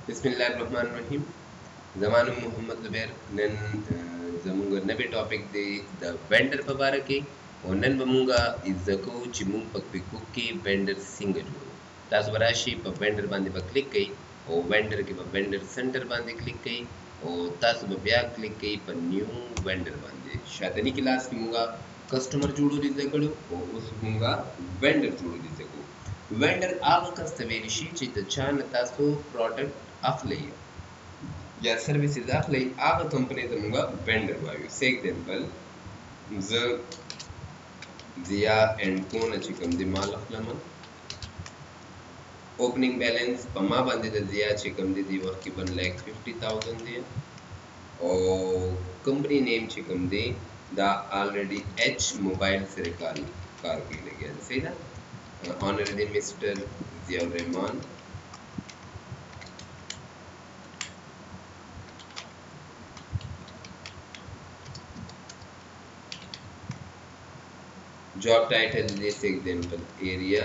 बिस्मिल्लाहिर्रहमानिर्रहीम ज़मानु मोहम्मद ज़ुबैर नन ज़मुंगा नबी टॉपिक दे द वेंडर पबारके और नन बमुंगा इज़को चिमुंग पक पिकुक के वेंडर सिंग जोड़ो तास बराशी प वेंडर बांधे पर क्लिक कई और वेंडर के पर वेंडर सेंटर बांधे क्लिक कई और तास ब्या क्लिक कई पर न्यू वेंडर बांधे शादनी क्लास की मुंगा कस्टमर जोड़ो रिज़कड़ो और उस मुंगा वेंडर जोड़ो रिज़को वेंडर आग कस्तवेलिशी चित चान तासो प्रोडक्ट aflay या services aflay आग कंपनी तमुंगा वेंडर वायु से एग्जांपल ज जिया एंड कोन चिकम दि माल अफलमन ओपनिंग बैलेंस पमा बंदे द जिया चिकम दि वक्त की 1,50,000 दिया और कंपनी नेम चिकम दि द ऑलरेडी एच मोबाइल से रिकॉर्ड कार की लगे सही ना honourable mister Zia Rahman job title is example area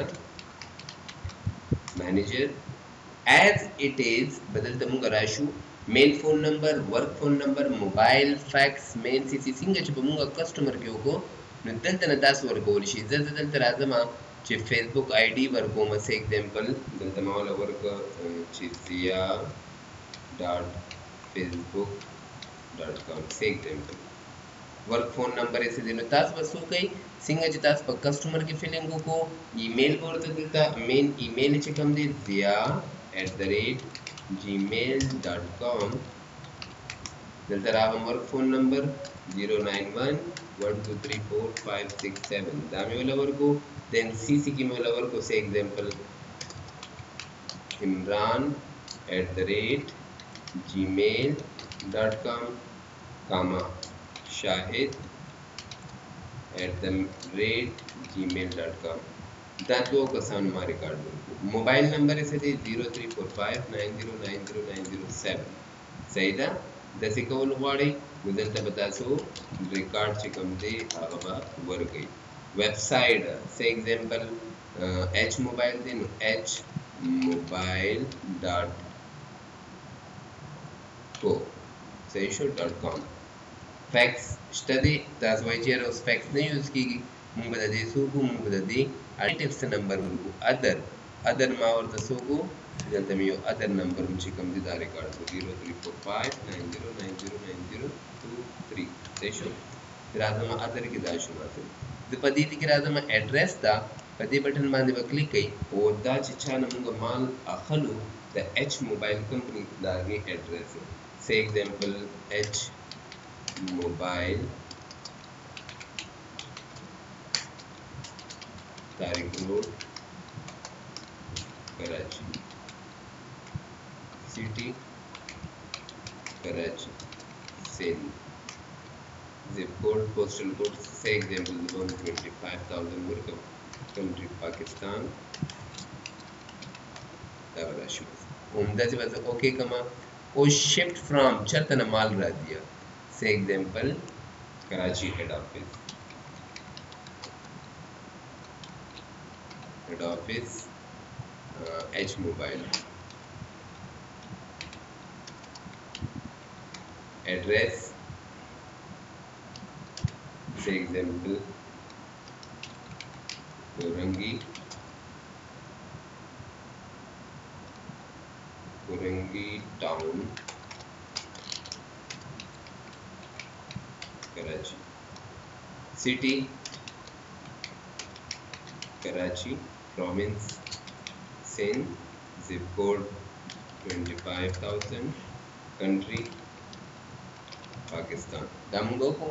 manager as it is बदल तमुंगा राशु mail phone number work phone number mobile fax main CC सिंगच बमुंगा कस्टमर के को नदल तन दास वर्क ओलिशी दल तराजमा चे फेसबुक आईडी वर्क ओ मसे एग्जांपल दल तमावला वर्क चिजिया .facebook.com से एग्जांपल वर्क फोन नंबर ऐसे दिनो तास बस हो गई सिंग जितास पर कस्टमर की फीलिंग को ईमेल बोलते देता मेन ईमेल चिकम दे ziya@gmail.com दलतराव वर्क फोन नंबर 09112345567 दामी वाला वर्क को देन सीसी की वाला वर्क को से एग्जांपल imran@gmail.com कामा shahid@gmail.com दादुओं का साउंड हमारे कार्ड मोबाइल नंबर ऐसे दे 034590909007 सही था दसी कौन वाड़े मुदल तब बतासो रिकॉर्ड चिकम दे आगबा वर गई वेबसाइट से example H mobile they know hmobile.co सही शो .com फैक्स स्टडी दास वाइचर उस फैक्स नहीं यूज की मुंग बता दे सुगु मुंग बता दे टिप्स नंबर मुंगु अदर मावर द सुगु जल्द में यो अदर नंबर मुझे कम दे दारे कार्ड को 034590909023 देशो राजमा अदर की दाशु माते द पदी की राजमा एड्रेस दा पदी बटन माने ब क्लिक कई और दा चिछा मुंग माल अखलु द एच मोबाइल कंपनी दागे एड्रेस से example H mobile Tariq road Karachi city Karachi Sindh zip code postal code से एग्जांपल 125,000 वर्क कंट्री पाकिस्तान तबराशु उम्दा से बस ओके कमा ओ शिफ्ट फ्रॉम चलतना माल रह दिया से example Karachi head office H mobile address से example Korangi town Karachi city Karachi province Sindh zip code 25,000 country Pakistan दामुंगा को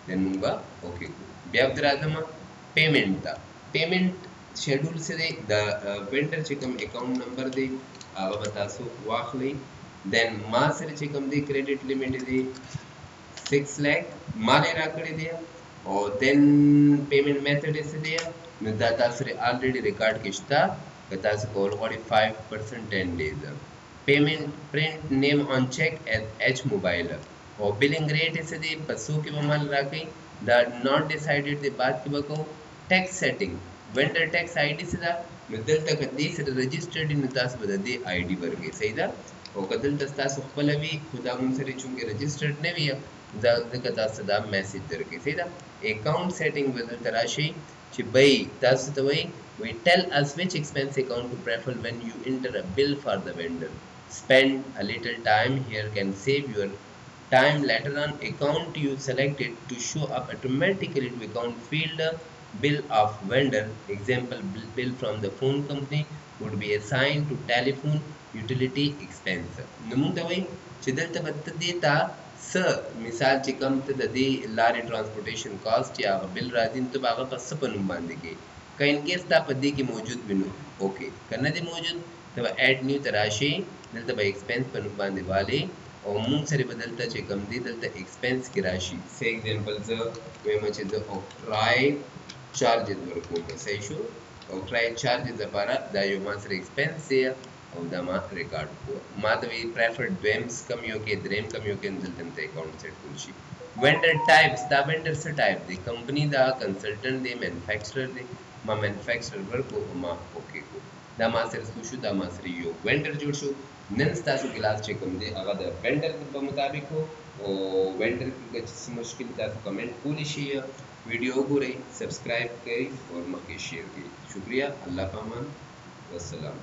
देन मुंगा ओके को ब्यावदरादमा पेमेंट दा पेमेंट शेड्यूल से दे द वेंडर चिकम अकाउंट नंबर दे आवा बतासो वाखली देन मा से चिकम दे क्रेडिट लिमिट दे 6 लाख माले राकड़े दिया और देन पेमेंट मेथड ऐसे दिया दाता से ऑलरेडी रिकॉर्ड किस्ता कता से call 45% 10 days payment print name on cheque at H mobile और बिलिंग रेट ऐसे दे बसों के माल राकी द नॉट डिसाइडेड द बात की बको tax setting vendor tax ID से दा मिदल तक दी से रजिस्टर्ड इन तास बददी आईडी वर्गे सही दा او که دلته ستاسو خپله وي خو دا مونږ سره چونکې رجسټرډ نه وي ځکه تاسو ته دا میسج درکوي صحیح ده. اکاونټ سیټینګ به دلته راشي چې بی تاسو ته وایي we tell us which expense account to prefer when you enter a bill for the vendor. Spend a little time here can save your time later on. Account you selected to show up automatically to account field bill of vendor. Example bill from the phone company would be assigned to telephone utility expense. نو موږ ته وایي چې دلته به ته دې ته څه مثال چې کوم ته د دې لارې ټرانسپورټیشن کاسټ یا هغه بل راځي نو ته به هغه په څه په نوم باندې کوې که ان کیس دا په دې کې موجود وي نو اوکې که نه دی موجود ته به ایډ نیو ته راشي دلته به ایکسپنس په نوم باندې والې او مونږ سره به دلته چې کوم دی دلته ایکسپنس کې راشي سه اگزامپل زه وایم چې زه اوکټرای چارجز ورکوم صحیح شو اوکټرای چارجز لپاره دا یو ما سره ایکسپنس دی او دا ما ریکارډ کو ما ته وی پریفرډ دویمس کم یو کې دریم کم یو کې دلته ته اکاونټ سیټ کول شي. vendor types دا vendor څه ټایپ دی کمپنی دا کنسلټنټ دی مینوفیکچرر دی ما مینوفیکچرر ورکو ما اوکې کو دا ما سره شو دا ما سره یو vendor جوړ شو. نن تاسو کلاس چې کوم دی هغه د vendor په مطابق او vendor کې چې مشکل تاسو کمنټ کولی شي ویډیو ګورئ سبسکرایب کړئ او مخکې شیر کړئ. شکریہ الله پامان والسلام.